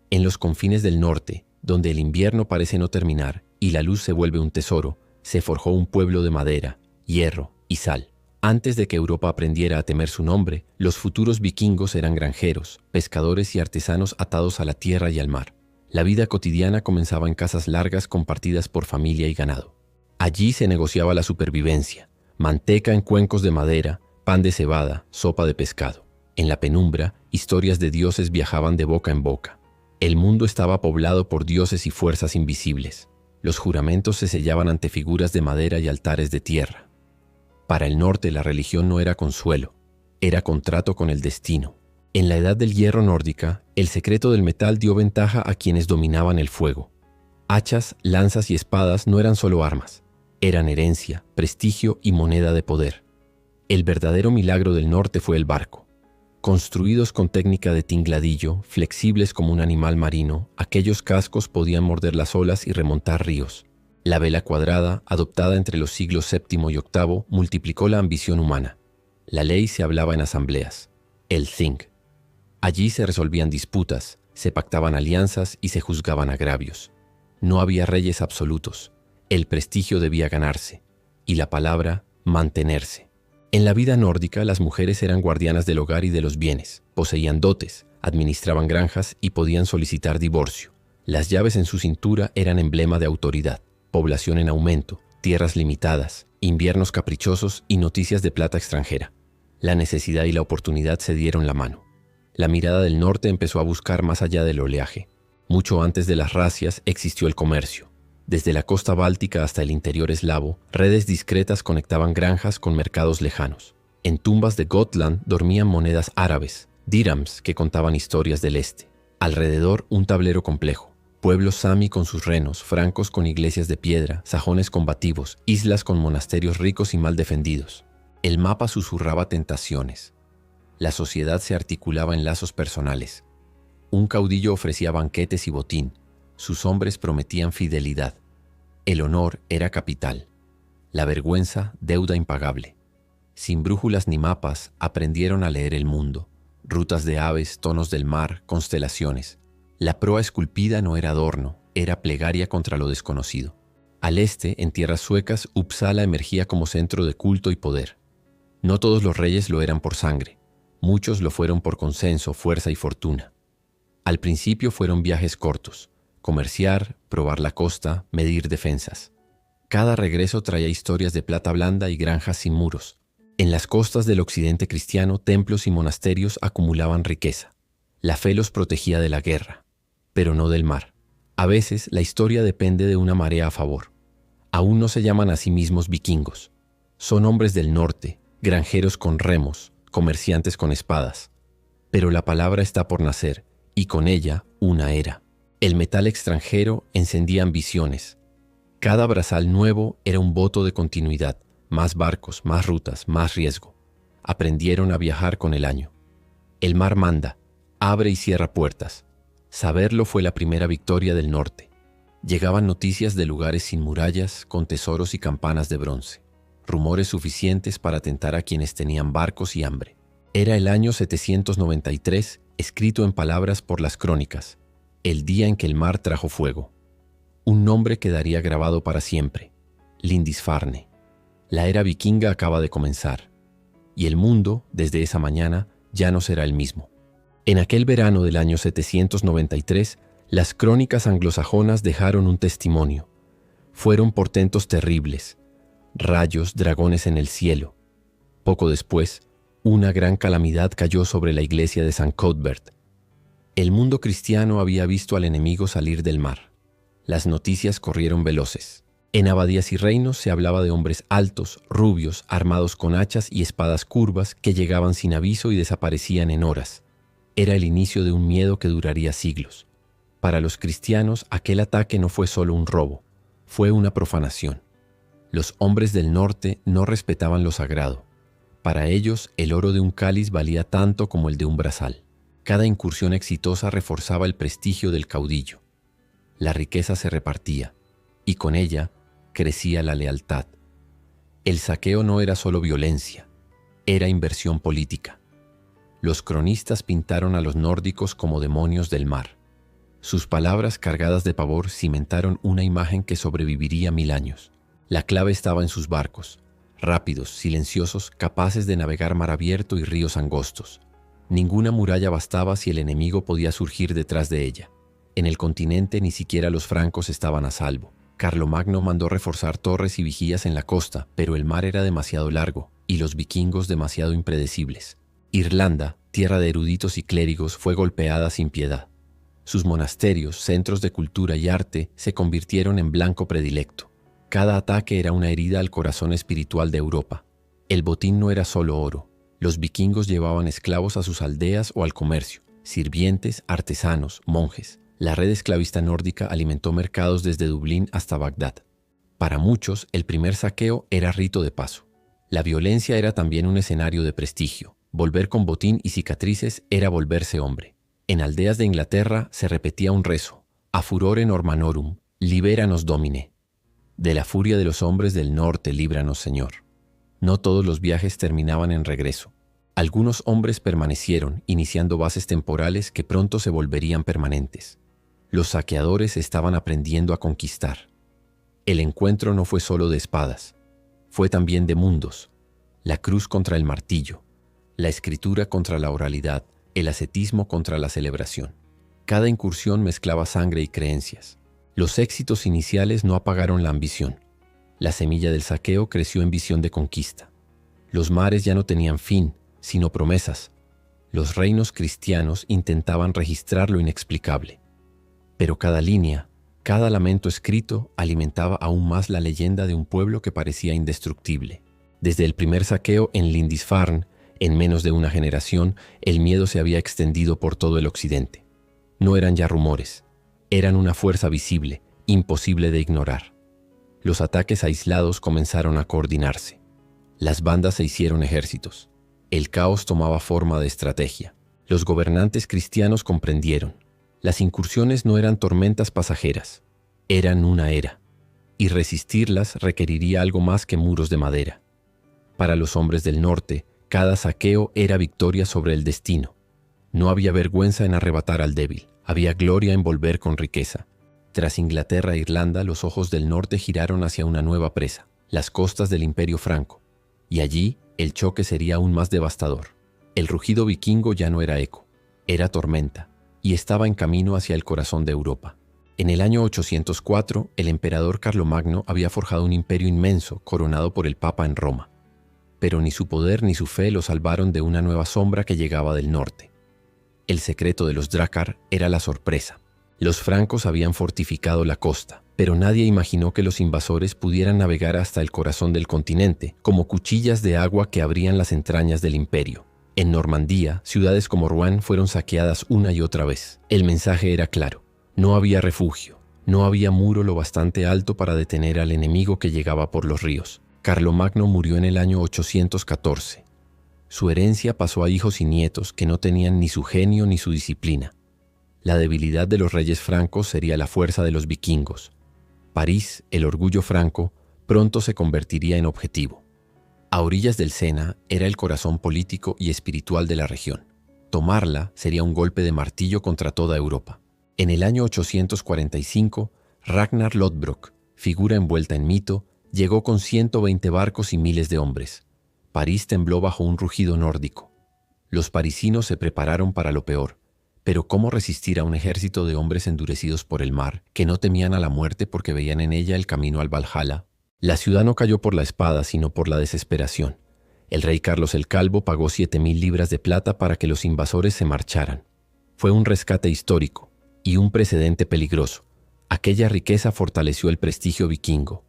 En los confines del norte, donde el invierno parece no terminar y la luz se vuelve un tesoro, se forjó un pueblo de madera, hierro y sal. Antes de que Europa aprendiera a temer su nombre, los futuros vikingos eran granjeros, pescadores y artesanos atados a la tierra y al mar. La vida cotidiana comenzaba en casas largas compartidas por familia y ganado. Allí se negociaba la supervivencia: manteca en cuencos de madera, pan de cebada, sopa de pescado. En la penumbra, historias de dioses viajaban de boca en boca. El mundo estaba poblado por dioses y fuerzas invisibles. Los juramentos se sellaban ante figuras de madera y altares de tierra. Para el norte, la religión no era consuelo, era contrato con el destino. En la edad del hierro nórdica, el secreto del metal dio ventaja a quienes dominaban el fuego. Hachas, lanzas y espadas no eran solo armas, eran herencia, prestigio y moneda de poder. El verdadero milagro del norte fue el barco. Construidos con técnica de tingladillo, flexibles como un animal marino, aquellos cascos podían morder las olas y remontar ríos. La vela cuadrada, adoptada entre los siglos VII y VIII, multiplicó la ambición humana. La ley se hablaba en asambleas, el Thing. Allí se resolvían disputas, se pactaban alianzas y se juzgaban agravios. No había reyes absolutos. El prestigio debía ganarse y la palabra mantenerse. En la vida nórdica, las mujeres eran guardianas del hogar y de los bienes, poseían dotes, administraban granjas y podían solicitar divorcio. Las llaves en su cintura eran emblema de autoridad. Población en aumento, tierras limitadas, inviernos caprichosos y noticias de plata extranjera. La necesidad y la oportunidad se dieron la mano. La mirada del norte empezó a buscar más allá del oleaje. Mucho antes de las racias existió el comercio. Desde la costa báltica hasta el interior eslavo, redes discretas conectaban granjas con mercados lejanos. En tumbas de Gotland dormían monedas árabes, dirhams que contaban historias del este. Alrededor, un tablero complejo. Pueblos sami con sus renos, francos con iglesias de piedra, sajones combativos, islas con monasterios ricos y mal defendidos. El mapa susurraba tentaciones. La sociedad se articulaba en lazos personales. Un caudillo ofrecía banquetes y botín. Sus hombres prometían fidelidad. El honor era capital. La vergüenza, deuda impagable. Sin brújulas ni mapas, aprendieron a leer el mundo. Rutas de aves, tonos del mar, constelaciones. La proa esculpida no era adorno, era plegaria contra lo desconocido. Al este, en tierras suecas, Uppsala emergía como centro de culto y poder. No todos los reyes lo eran por sangre. Muchos lo fueron por consenso, fuerza y fortuna. Al principio fueron viajes cortos. Comerciar, probar la costa, medir defensas. Cada regreso traía historias de plata blanda y granjas sin muros. En las costas del occidente cristiano, templos y monasterios acumulaban riqueza. La fe los protegía de la guerra, pero no del mar. A veces la historia depende de una marea a favor. Aún no se llaman a sí mismos vikingos. Son hombres del norte, granjeros con remos, comerciantes con espadas. Pero la palabra está por nacer, y con ella una era. El metal extranjero encendía ambiciones. Cada brazal nuevo era un voto de continuidad, más barcos, más rutas, más riesgo. Aprendieron a viajar con el año. El mar manda, abre y cierra puertas. Saberlo fue la primera victoria del norte. Llegaban noticias de lugares sin murallas, con tesoros y campanas de bronce. Rumores suficientes para tentar a quienes tenían barcos y hambre. Era el año 793, escrito en palabras por las crónicas. El día en que el mar trajo fuego. Un nombre quedaría grabado para siempre. Lindisfarne. La era vikinga acaba de comenzar. Y el mundo, desde esa mañana, ya no será el mismo. En aquel verano del año 793, las crónicas anglosajonas dejaron un testimonio. Fueron portentos terribles. Rayos, dragones en el cielo. Poco después, una gran calamidad cayó sobre la iglesia de San Cuthbert. El mundo cristiano había visto al enemigo salir del mar. Las noticias corrieron veloces. En abadías y reinos se hablaba de hombres altos, rubios, armados con hachas y espadas curvas que llegaban sin aviso y desaparecían en horas. Era el inicio de un miedo que duraría siglos. Para los cristianos, aquel ataque no fue solo un robo, fue una profanación. Los hombres del norte no respetaban lo sagrado. Para ellos, el oro de un cáliz valía tanto como el de un brazal. Cada incursión exitosa reforzaba el prestigio del caudillo. La riqueza se repartía, y con ella crecía la lealtad. El saqueo no era solo violencia, era inversión política. Los cronistas pintaron a los nórdicos como demonios del mar. Sus palabras cargadas de pavor cimentaron una imagen que sobreviviría 1000 años. La clave estaba en sus barcos, rápidos, silenciosos, capaces de navegar mar abierto y ríos angostos. Ninguna muralla bastaba si el enemigo podía surgir detrás de ella. En el continente ni siquiera los francos estaban a salvo. Carlomagno mandó reforzar torres y vigías en la costa, pero el mar era demasiado largo y los vikingos demasiado impredecibles. Irlanda, tierra de eruditos y clérigos, fue golpeada sin piedad. Sus monasterios, centros de cultura y arte, se convirtieron en blanco predilecto. Cada ataque era una herida al corazón espiritual de Europa. El botín no era solo oro. Los vikingos llevaban esclavos a sus aldeas o al comercio, sirvientes, artesanos, monjes. La red esclavista nórdica alimentó mercados desde Dublín hasta Bagdad. Para muchos, el primer saqueo era rito de paso. La violencia era también un escenario de prestigio. Volver con botín y cicatrices era volverse hombre. En aldeas de Inglaterra se repetía un rezo: A furore normanorum, liberanos Domine. De la furia de los hombres del norte, líbranos, Señor. No todos los viajes terminaban en regreso. Algunos hombres permanecieron, iniciando bases temporales que pronto se volverían permanentes. Los saqueadores estaban aprendiendo a conquistar. El encuentro no fue solo de espadas, fue también de mundos. La cruz contra el martillo, la escritura contra la oralidad, el ascetismo contra la celebración. Cada incursión mezclaba sangre y creencias. Los éxitos iniciales no apagaron la ambición. La semilla del saqueo creció en visión de conquista. Los mares ya no tenían fin, sino promesas. Los reinos cristianos intentaban registrar lo inexplicable. Pero cada línea, cada lamento escrito alimentaba aún más la leyenda de un pueblo que parecía indestructible. Desde el primer saqueo en Lindisfarne, en menos de una generación, el miedo se había extendido por todo el occidente. No eran ya rumores, eran una fuerza visible, imposible de ignorar. Los ataques aislados comenzaron a coordinarse. Las bandas se hicieron ejércitos. El caos tomaba forma de estrategia. Los gobernantes cristianos comprendieron. Las incursiones no eran tormentas pasajeras, eran una era, y resistirlas requeriría algo más que muros de madera. Para los hombres del norte, cada saqueo era victoria sobre el destino. No había vergüenza en arrebatar al débil, había gloria en volver con riqueza. Tras Inglaterra e Irlanda, los ojos del norte giraron hacia una nueva presa, las costas del Imperio Franco, y allí el choque sería aún más devastador. El rugido vikingo ya no era eco, era tormenta, y estaba en camino hacia el corazón de Europa. En el año 804, el emperador Carlomagno había forjado un imperio inmenso coronado por el Papa en Roma. Pero ni su poder ni su fe lo salvaron de una nueva sombra que llegaba del norte. El secreto de los Drakkar era la sorpresa. Los francos habían fortificado la costa, pero nadie imaginó que los invasores pudieran navegar hasta el corazón del continente, como cuchillas de agua que abrían las entrañas del imperio. En Normandía, ciudades como Rouen fueron saqueadas una y otra vez. El mensaje era claro. No había refugio, no había muro lo bastante alto para detener al enemigo que llegaba por los ríos. Carlomagno murió en el año 814. Su herencia pasó a hijos y nietos que no tenían ni su genio ni su disciplina. La debilidad de los reyes francos sería la fuerza de los vikingos. París, el orgullo franco, pronto se convertiría en objetivo. A orillas del Sena era el corazón político y espiritual de la región. Tomarla sería un golpe de martillo contra toda Europa. En el año 845, Ragnar Lodbrok, figura envuelta en mito, llegó con 120 barcos y miles de hombres. París tembló bajo un rugido nórdico. Los parisinos se prepararon para lo peor. Pero ¿cómo resistir a un ejército de hombres endurecidos por el mar, que no temían a la muerte porque veían en ella el camino al Valhalla? La ciudad no cayó por la espada, sino por la desesperación. El rey Carlos el Calvo pagó 7.000 libras de plata para que los invasores se marcharan. Fue un rescate histórico y un precedente peligroso. Aquella riqueza fortaleció el prestigio vikingo.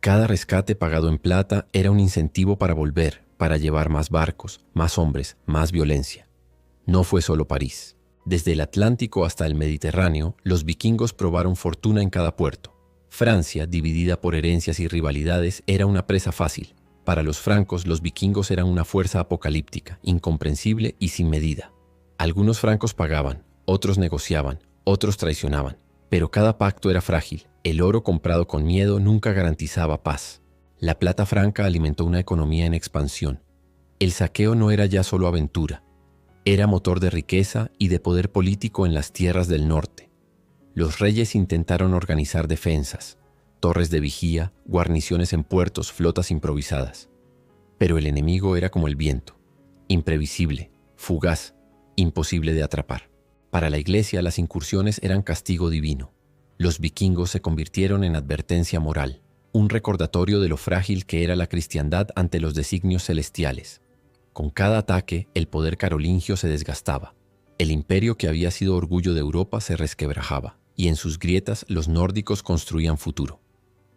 Cada rescate pagado en plata era un incentivo para volver, para llevar más barcos, más hombres, más violencia. No fue solo París. Desde el Atlántico hasta el Mediterráneo, los vikingos probaron fortuna en cada puerto. Francia, dividida por herencias y rivalidades, era una presa fácil. Para los francos, los vikingos eran una fuerza apocalíptica, incomprensible y sin medida. Algunos francos pagaban, otros negociaban, otros traicionaban. Pero cada pacto era frágil. El oro comprado con miedo nunca garantizaba paz. La plata franca alimentó una economía en expansión. El saqueo no era ya solo aventura. Era motor de riqueza y de poder político en las tierras del norte. Los reyes intentaron organizar defensas, torres de vigía, guarniciones en puertos, flotas improvisadas. Pero el enemigo era como el viento, imprevisible, fugaz, imposible de atrapar. Para la Iglesia, las incursiones eran castigo divino. Los vikingos se convirtieron en advertencia moral, un recordatorio de lo frágil que era la cristiandad ante los designios celestiales. Con cada ataque, el poder carolingio se desgastaba. El imperio que había sido orgullo de Europa se resquebrajaba, y en sus grietas los nórdicos construían futuro.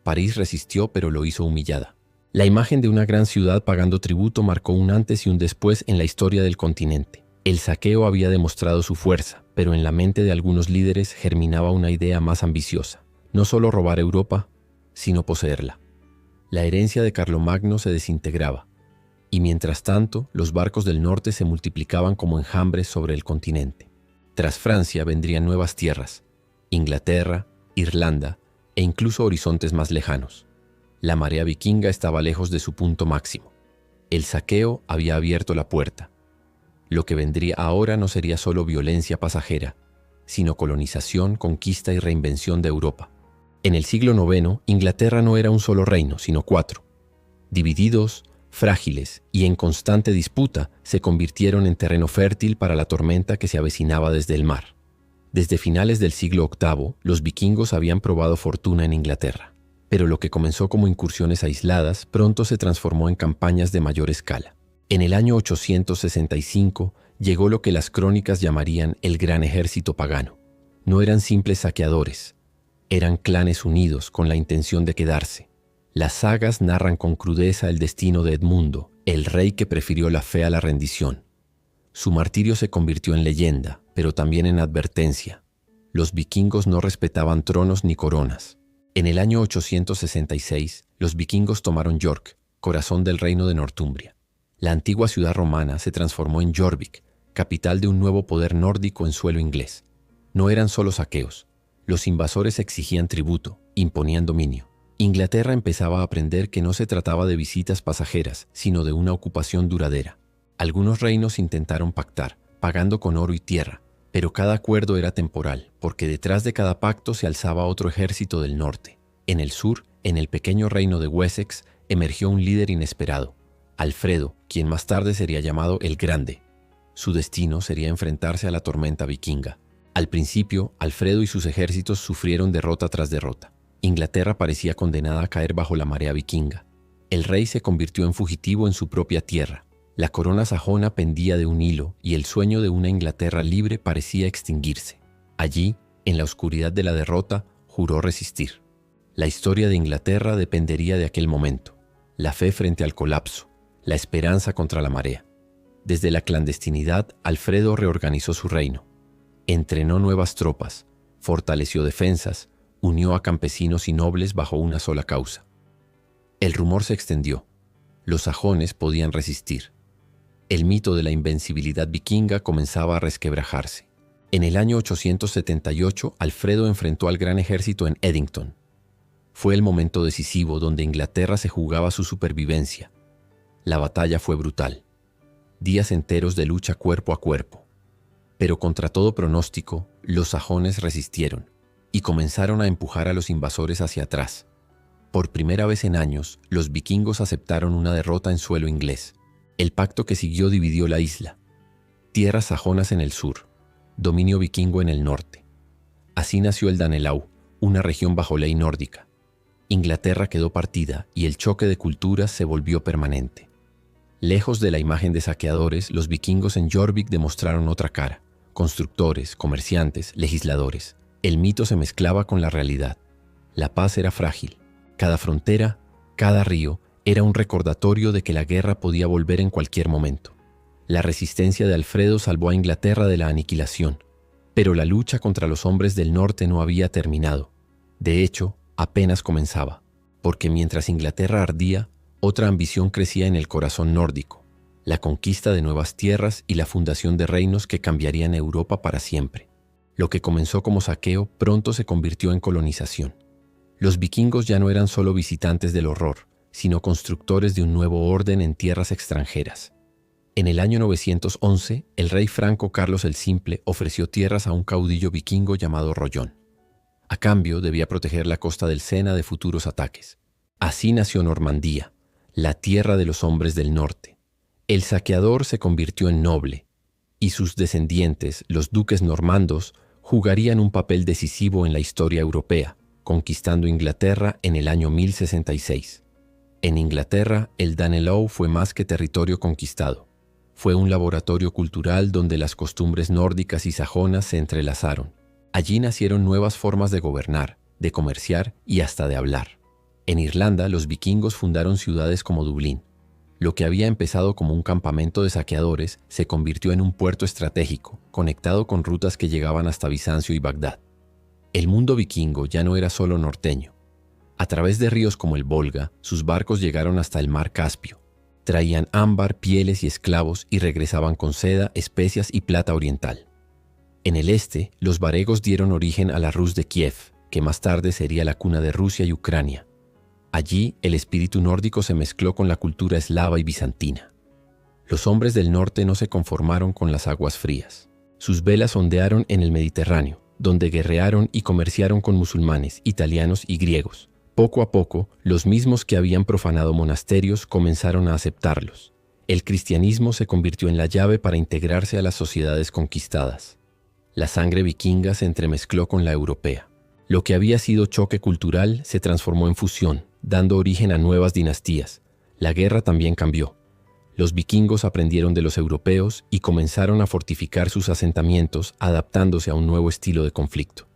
París resistió, pero lo hizo humillada. La imagen de una gran ciudad pagando tributo marcó un antes y un después en la historia del continente. El saqueo había demostrado su fuerza, pero en la mente de algunos líderes germinaba una idea más ambiciosa: no solo robar Europa, sino poseerla. La herencia de Carlomagno se desintegraba, y mientras tanto los barcos del norte se multiplicaban como enjambres sobre el continente. Tras Francia vendrían nuevas tierras: Inglaterra, Irlanda e incluso horizontes más lejanos. La marea vikinga estaba lejos de su punto máximo. El saqueo había abierto la puerta. Lo que vendría ahora no sería solo violencia pasajera, sino colonización, conquista y reinvención de Europa. En el siglo IX, Inglaterra no era un solo reino, sino 4. Divididos, frágiles y en constante disputa, se convirtieron en terreno fértil para la tormenta que se avecinaba desde el mar. Desde finales del siglo VIII, los vikingos habían probado fortuna en Inglaterra, pero lo que comenzó como incursiones aisladas pronto se transformó en campañas de mayor escala. En el año 865 llegó lo que las crónicas llamarían el Gran Ejército Pagano. No eran simples saqueadores, eran clanes unidos con la intención de quedarse. Las sagas narran con crudeza el destino de Edmundo, el rey que prefirió la fe a la rendición. Su martirio se convirtió en leyenda, pero también en advertencia. Los vikingos no respetaban tronos ni coronas. En el año 866, los vikingos tomaron York, corazón del reino de Northumbria. La antigua ciudad romana se transformó en Jorvik, capital de un nuevo poder nórdico en suelo inglés. No eran solo saqueos. Los invasores exigían tributo, imponían dominio. Inglaterra empezaba a aprender que no se trataba de visitas pasajeras, sino de una ocupación duradera. Algunos reinos intentaron pactar, pagando con oro y tierra, pero cada acuerdo era temporal, porque detrás de cada pacto se alzaba otro ejército del norte. En el sur, en el pequeño reino de Wessex, emergió un líder inesperado: Alfredo, quien más tarde sería llamado el Grande. Su destino sería enfrentarse a la tormenta vikinga. Al principio, Alfredo y sus ejércitos sufrieron derrota tras derrota. Inglaterra parecía condenada a caer bajo la marea vikinga. El rey se convirtió en fugitivo en su propia tierra. La corona sajona pendía de un hilo y el sueño de una Inglaterra libre parecía extinguirse. Allí, en la oscuridad de la derrota, juró resistir. La historia de Inglaterra dependería de aquel momento: la fe frente al colapso, la esperanza contra la marea. Desde la clandestinidad, Alfredo reorganizó su reino. Entrenó nuevas tropas, fortaleció defensas, unió a campesinos y nobles bajo una sola causa. El rumor se extendió: los sajones podían resistir. El mito de la invencibilidad vikinga comenzaba a resquebrajarse. En el año 878, Alfredo enfrentó al gran ejército en Edington. Fue el momento decisivo donde Inglaterra se jugaba su supervivencia. La batalla fue brutal. Días enteros de lucha cuerpo a cuerpo. Pero contra todo pronóstico, los sajones resistieron y comenzaron a empujar a los invasores hacia atrás. Por primera vez en años, los vikingos aceptaron una derrota en suelo inglés. El pacto que siguió dividió la isla. Tierras sajonas en el sur, dominio vikingo en el norte. Así nació el Danelau, una región bajo ley nórdica. Inglaterra quedó partida y el choque de culturas se volvió permanente. Lejos de la imagen de saqueadores, los vikingos en Jorvik demostraron otra cara: constructores, comerciantes, legisladores. El mito se mezclaba con la realidad. La paz era frágil. Cada frontera, cada río, era un recordatorio de que la guerra podía volver en cualquier momento. La resistencia de Alfredo salvó a Inglaterra de la aniquilación, pero la lucha contra los hombres del norte no había terminado. De hecho, apenas comenzaba, porque mientras Inglaterra ardía, otra ambición crecía en el corazón nórdico: la conquista de nuevas tierras y la fundación de reinos que cambiarían Europa para siempre. Lo que comenzó como saqueo pronto se convirtió en colonización. Los vikingos ya no eran solo visitantes del horror, sino constructores de un nuevo orden en tierras extranjeras. En el año 911, el rey franco Carlos el Simple ofreció tierras a un caudillo vikingo llamado Rollón. A cambio, debía proteger la costa del Sena de futuros ataques. Así nació Normandía, la tierra de los hombres del norte. El saqueador se convirtió en noble, y sus descendientes, los duques normandos, jugarían un papel decisivo en la historia europea, conquistando Inglaterra en el año 1066. En Inglaterra, el Danelaw fue más que territorio conquistado. Fue un laboratorio cultural donde las costumbres nórdicas y sajonas se entrelazaron. Allí nacieron nuevas formas de gobernar, de comerciar y hasta de hablar. En Irlanda, los vikingos fundaron ciudades como Dublín. Lo que había empezado como un campamento de saqueadores se convirtió en un puerto estratégico, conectado con rutas que llegaban hasta Bizancio y Bagdad. El mundo vikingo ya no era solo norteño. A través de ríos como el Volga, sus barcos llegaron hasta el mar Caspio. Traían ámbar, pieles y esclavos y regresaban con seda, especias y plata oriental. En el este, los varegos dieron origen a la Rus de Kiev, que más tarde sería la cuna de Rusia y Ucrania. Allí, el espíritu nórdico se mezcló con la cultura eslava y bizantina. Los hombres del norte no se conformaron con las aguas frías. Sus velas ondearon en el Mediterráneo, donde guerrearon y comerciaron con musulmanes, italianos y griegos. Poco a poco, los mismos que habían profanado monasterios comenzaron a aceptarlos. El cristianismo se convirtió en la llave para integrarse a las sociedades conquistadas. La sangre vikinga se entremezcló con la europea. Lo que había sido choque cultural se transformó en fusión, dando origen a nuevas dinastías. La guerra también cambió. Los vikingos aprendieron de los europeos y comenzaron a fortificar sus asentamientos, adaptándose a un nuevo estilo de conflicto.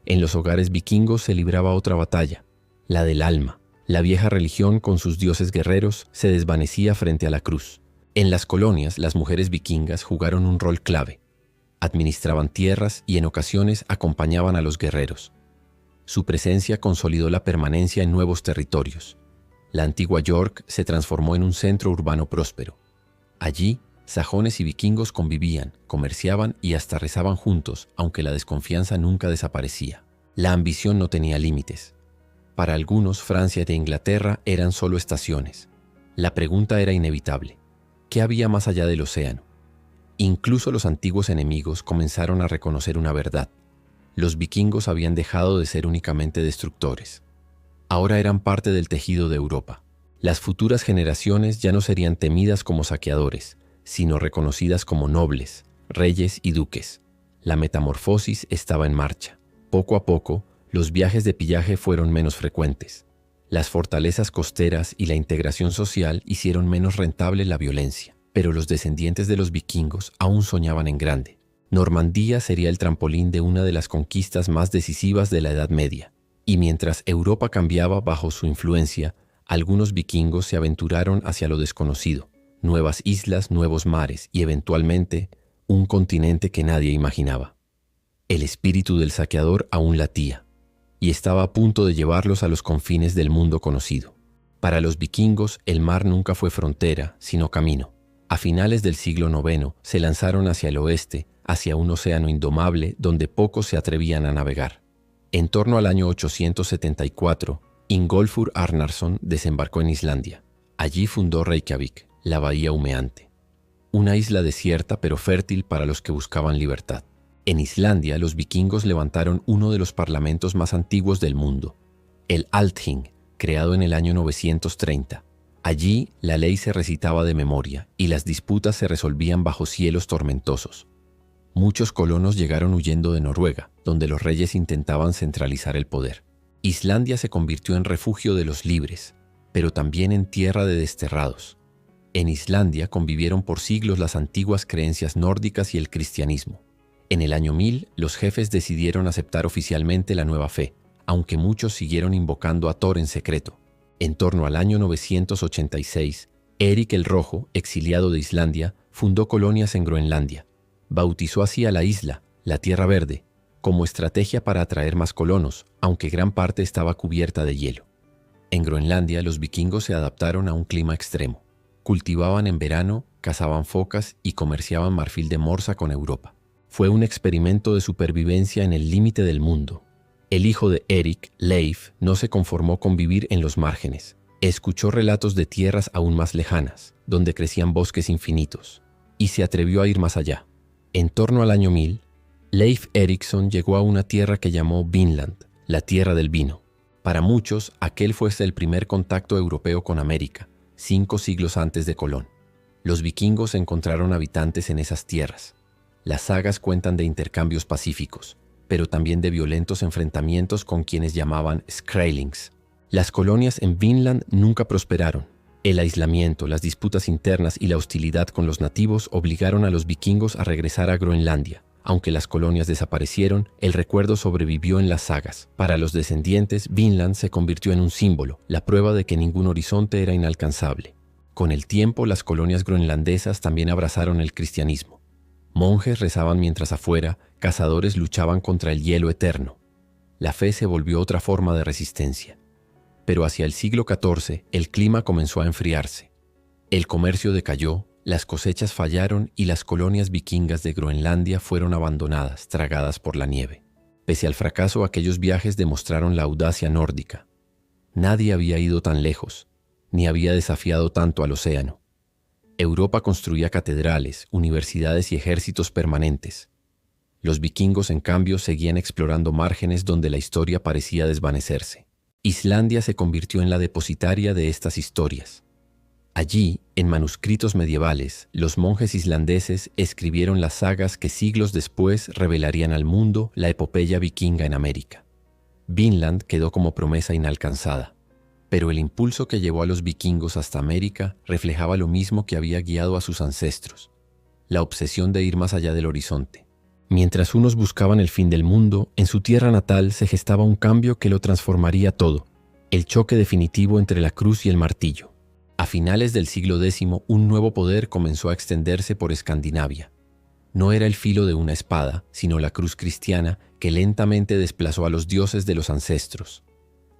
En los hogares vikingos se libraba otra batalla, la del alma. La vieja religión con sus dioses guerreros se desvanecía frente a la cruz. En las colonias, las mujeres vikingas jugaron un rol clave. Administraban tierras y en ocasiones acompañaban a los guerreros. Su presencia consolidó la permanencia en nuevos territorios. La antigua York se transformó en un centro urbano próspero. Allí, sajones y vikingos convivían, comerciaban y hasta rezaban juntos, aunque la desconfianza nunca desaparecía. La ambición no tenía límites. Para algunos, Francia e Inglaterra eran solo estaciones. La pregunta era inevitable. ¿Qué había más allá del océano? Incluso los antiguos enemigos comenzaron a reconocer una verdad. Los vikingos habían dejado de ser únicamente destructores. Ahora eran parte del tejido de Europa. Las futuras generaciones ya no serían temidas como saqueadores, sino reconocidas como nobles, reyes y duques. La metamorfosis estaba en marcha. Poco a poco, los viajes de pillaje fueron menos frecuentes. Las fortalezas costeras y la integración social hicieron menos rentable la violencia, pero los descendientes de los vikingos aún soñaban en grande. Normandía sería el trampolín de una de las conquistas más decisivas de la Edad Media. Y mientras Europa cambiaba bajo su influencia, algunos vikingos se aventuraron hacia lo desconocido, nuevas islas, nuevos mares y eventualmente un continente que nadie imaginaba. El espíritu del saqueador aún latía y estaba a punto de llevarlos a los confines del mundo conocido. Para los vikingos, el mar nunca fue frontera, sino camino. A finales del siglo IX se lanzaron hacia el oeste, hacia un océano indomable donde pocos se atrevían a navegar. En torno al año 874, Ingólfur Arnarson desembarcó en Islandia. Allí fundó Reykjavik, la bahía humeante, una isla desierta pero fértil para los que buscaban libertad. En Islandia, los vikingos levantaron uno de los parlamentos más antiguos del mundo, el Althing, creado en el año 930. Allí, la ley se recitaba de memoria y las disputas se resolvían bajo cielos tormentosos. Muchos colonos llegaron huyendo de Noruega, donde los reyes intentaban centralizar el poder. Islandia se convirtió en refugio de los libres, pero también en tierra de desterrados. En Islandia convivieron por siglos las antiguas creencias nórdicas y el cristianismo. En el año 1000, los jefes decidieron aceptar oficialmente la nueva fe, aunque muchos siguieron invocando a Thor en secreto. En torno al año 986, Eric el Rojo, exiliado de Islandia, fundó colonias en Groenlandia. Bautizó así a la isla, la Tierra Verde, como estrategia para atraer más colonos, aunque gran parte estaba cubierta de hielo. En Groenlandia, los vikingos se adaptaron a un clima extremo. Cultivaban en verano, cazaban focas y comerciaban marfil de Morsa con Europa. Fue un experimento de supervivencia en el límite del mundo. El hijo de Eric, Leif, no se conformó con vivir en los márgenes. Escuchó relatos de tierras aún más lejanas, donde crecían bosques infinitos, y se atrevió a ir más allá. En torno al año 1000, Leif Erikson llegó a una tierra que llamó Vinland, la tierra del vino. Para muchos, aquel fue el primer contacto europeo con América, 5 siglos antes de Colón. Los vikingos encontraron habitantes en esas tierras. Las sagas cuentan de intercambios pacíficos, pero también de violentos enfrentamientos con quienes llamaban Skrælings. Las colonias en Vinland nunca prosperaron. El aislamiento, las disputas internas y la hostilidad con los nativos obligaron a los vikingos a regresar a Groenlandia. Aunque las colonias desaparecieron, el recuerdo sobrevivió en las sagas. Para los descendientes, Vinland se convirtió en un símbolo, la prueba de que ningún horizonte era inalcanzable. Con el tiempo, las colonias groenlandesas también abrazaron el cristianismo. Monjes rezaban mientras afuera, cazadores luchaban contra el hielo eterno. La fe se volvió otra forma de resistencia. Pero hacia el siglo XIV, el clima comenzó a enfriarse. El comercio decayó, las cosechas fallaron y las colonias vikingas de Groenlandia fueron abandonadas, tragadas por la nieve. Pese al fracaso, aquellos viajes demostraron la audacia nórdica. Nadie había ido tan lejos, ni había desafiado tanto al océano. Europa construía catedrales, universidades y ejércitos permanentes. Los vikingos, en cambio, seguían explorando márgenes donde la historia parecía desvanecerse. Islandia se convirtió en la depositaria de estas historias. Allí, en manuscritos medievales, los monjes islandeses escribieron las sagas que siglos después revelarían al mundo la epopeya vikinga en América. Vinland quedó como promesa inalcanzada, pero el impulso que llevó a los vikingos hasta América reflejaba lo mismo que había guiado a sus ancestros: la obsesión de ir más allá del horizonte. Mientras unos buscaban el fin del mundo, en su tierra natal se gestaba un cambio que lo transformaría todo: el choque definitivo entre la cruz y el martillo. A finales del siglo X, un nuevo poder comenzó a extenderse por Escandinavia. No era el filo de una espada, sino la cruz cristiana que lentamente desplazó a los dioses de los ancestros.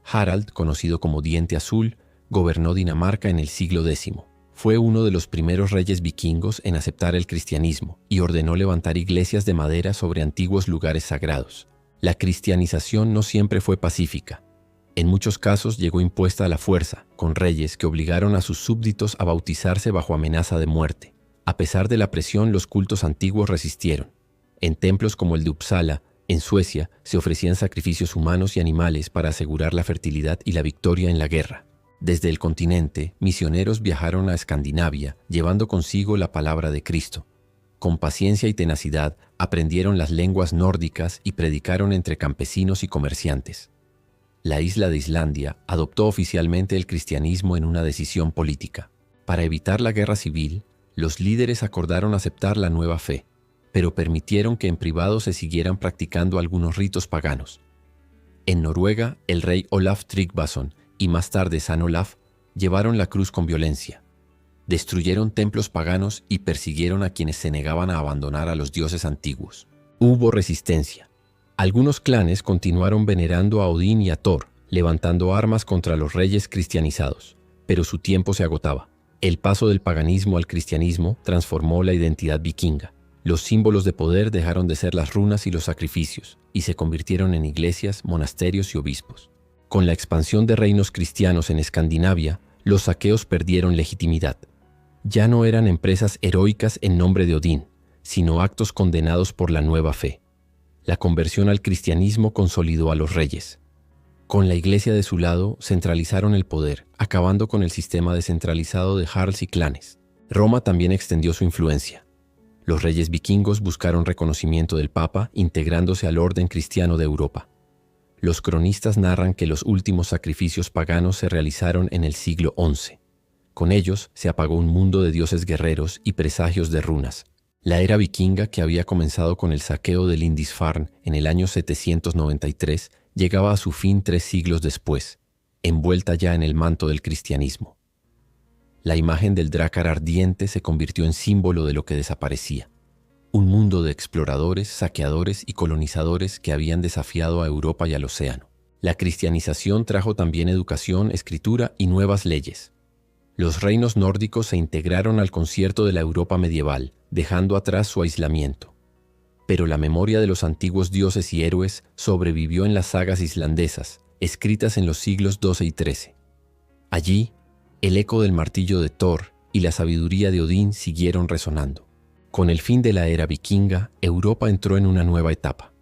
Harald, conocido como Diente Azul, gobernó Dinamarca en el siglo X. Fue uno de los primeros reyes vikingos en aceptar el cristianismo y ordenó levantar iglesias de madera sobre antiguos lugares sagrados. La cristianización no siempre fue pacífica. En muchos casos llegó impuesta a la fuerza, con reyes que obligaron a sus súbditos a bautizarse bajo amenaza de muerte. A pesar de la presión, los cultos antiguos resistieron. En templos como el de Uppsala, en Suecia, se ofrecían sacrificios humanos y animales para asegurar la fertilidad y la victoria en la guerra. Desde el continente, misioneros viajaron a Escandinavia, llevando consigo la palabra de Cristo. Con paciencia y tenacidad, aprendieron las lenguas nórdicas y predicaron entre campesinos y comerciantes. La isla de Islandia adoptó oficialmente el cristianismo en una decisión política. Para evitar la guerra civil, los líderes acordaron aceptar la nueva fe, pero permitieron que en privado se siguieran practicando algunos ritos paganos. En Noruega, el rey Olaf Tryggvason y más tarde San Olaf llevaron la cruz con violencia. Destruyeron templos paganos y persiguieron a quienes se negaban a abandonar a los dioses antiguos. Hubo resistencia. Algunos clanes continuaron venerando a Odín y a Thor, levantando armas contra los reyes cristianizados, pero su tiempo se agotaba. El paso del paganismo al cristianismo transformó la identidad vikinga. Los símbolos de poder dejaron de ser las runas y los sacrificios, y se convirtieron en iglesias, monasterios y obispos. Con la expansión de reinos cristianos en Escandinavia, los saqueos perdieron legitimidad. Ya no eran empresas heroicas en nombre de Odín, sino actos condenados por la nueva fe. La conversión al cristianismo consolidó a los reyes. Con la iglesia de su lado, centralizaron el poder, acabando con el sistema descentralizado de jarls y clanes. Roma también extendió su influencia. Los reyes vikingos buscaron reconocimiento del Papa, integrándose al orden cristiano de Europa. Los cronistas narran que los últimos sacrificios paganos se realizaron en el siglo XI. Con ellos se apagó un mundo de dioses guerreros y presagios de runas. La era vikinga, que había comenzado con el saqueo de Lindisfarne en el año 793, llegaba a su fin 3 siglos después, envuelta ya en el manto del cristianismo. La imagen del drácar ardiente se convirtió en símbolo de lo que desaparecía. Un mundo de exploradores, saqueadores y colonizadores que habían desafiado a Europa y al océano. La cristianización trajo también educación, escritura y nuevas leyes. Los reinos nórdicos se integraron al concierto de la Europa medieval, dejando atrás su aislamiento. Pero la memoria de los antiguos dioses y héroes sobrevivió en las sagas islandesas, escritas en los siglos XII y XIII. Allí, el eco del martillo de Thor y la sabiduría de Odín siguieron resonando. Con el fin de la era vikinga, Europa entró en una nueva etapa.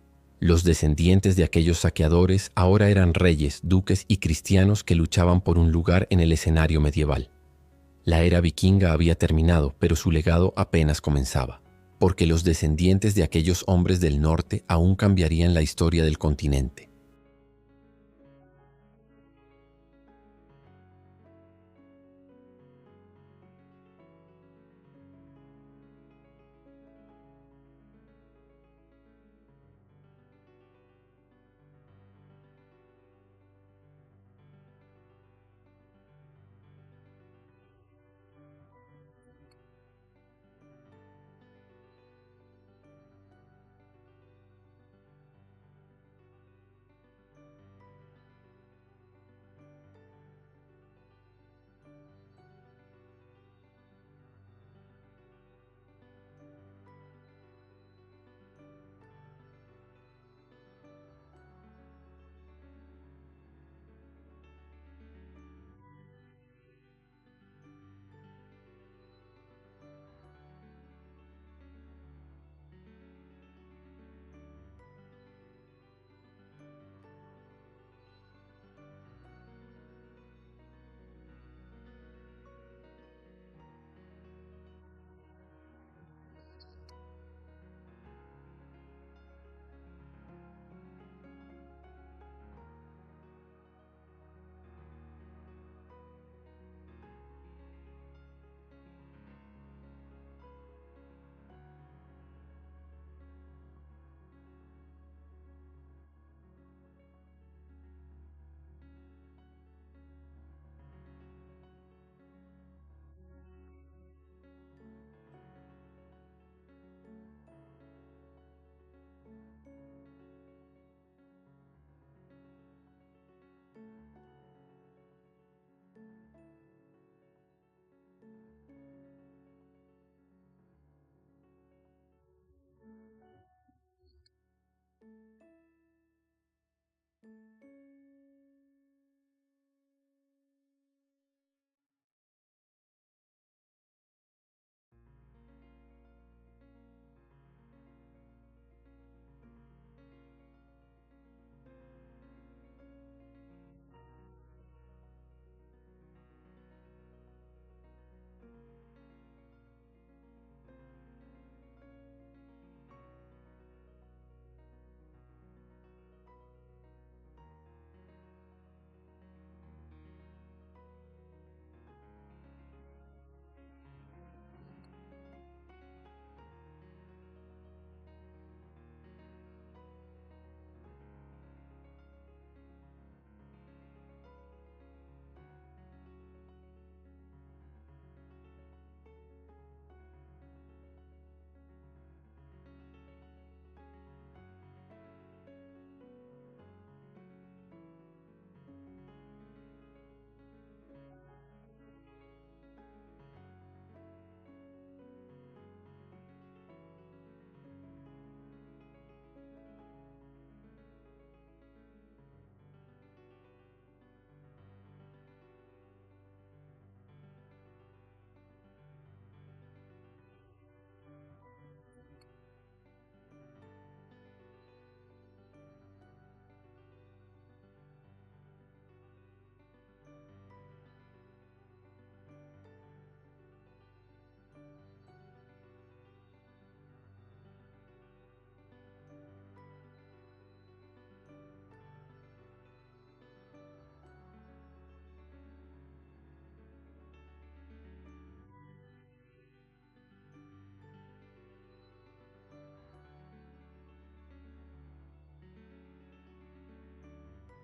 Los descendientes de aquellos saqueadores ahora eran reyes, duques y cristianos que luchaban por un lugar en el escenario medieval. La era vikinga había terminado, pero su legado apenas comenzaba, porque los descendientes de aquellos hombres del norte aún cambiarían la historia del continente.